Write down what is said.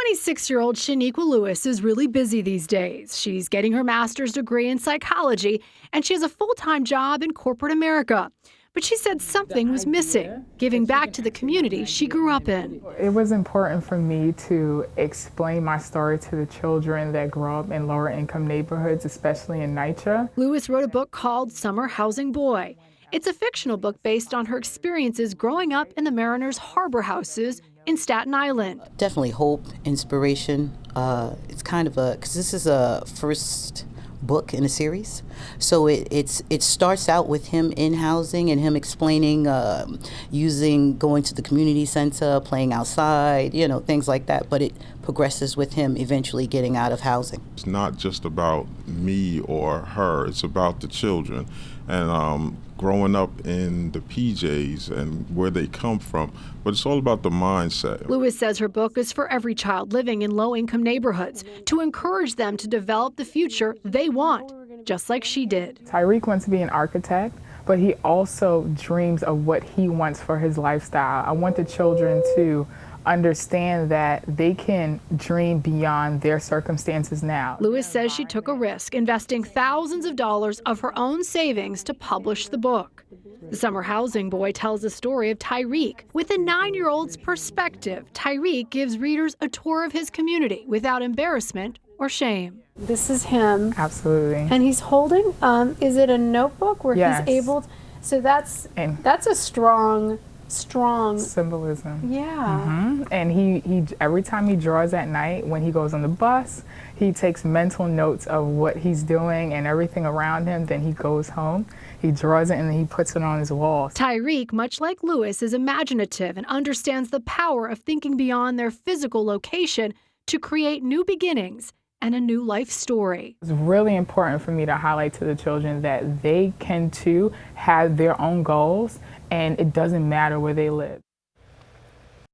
26-year-old Shaniqua Lewis is really busy these days. She's getting her master's degree in psychology, and she has a full-time job in corporate America. But she said something was missing, giving back to the community she grew up in. It was important for me to explain my story to the children that grow up in lower income neighborhoods, especially in NYCHA. Lewis wrote a book called Summer Housing Boy. It's a fictional book based on her experiences growing up in the Mariners Harbor houses in Staten Island. Definitely hope, inspiration. It's kind of because this is a first book in a series, so it starts out with him in housing and him explaining going to the community center, playing outside, things like that, but it progresses with him eventually getting out of housing. It's not just about me or her, it's about the children and growing up in the PJs and where they come from, but it's all about the mindset. Lewis says her book is for every child living in low-income neighborhoods to encourage them to develop the future they want, just like she did. Tyreek wants to be an architect, but he also dreams of what he wants for his lifestyle. I want the children to understand that they can dream beyond their circumstances now. Lewis says she took a risk, investing thousands of dollars of her own savings to publish the book. The Summer Housing Boy tells the story of Tyreek. With a 9-year-old's perspective, Tyreek gives readers a tour of his community without embarrassment or shame. This is him. Absolutely. And he's holding, is it a notebook where Yes. he's able, so that's a strong symbolism. Yeah. And he every time he draws at night, when he goes on the bus, he takes mental notes of what he's doing and everything around him. Then he goes home, he draws it, and then he puts it on his wall. Tyreek, much like Lewis, is imaginative and understands the power of thinking beyond their physical location to create new beginnings and a new life story. It's really important for me to highlight to the children that they can too have their own goals, and it doesn't matter where they live.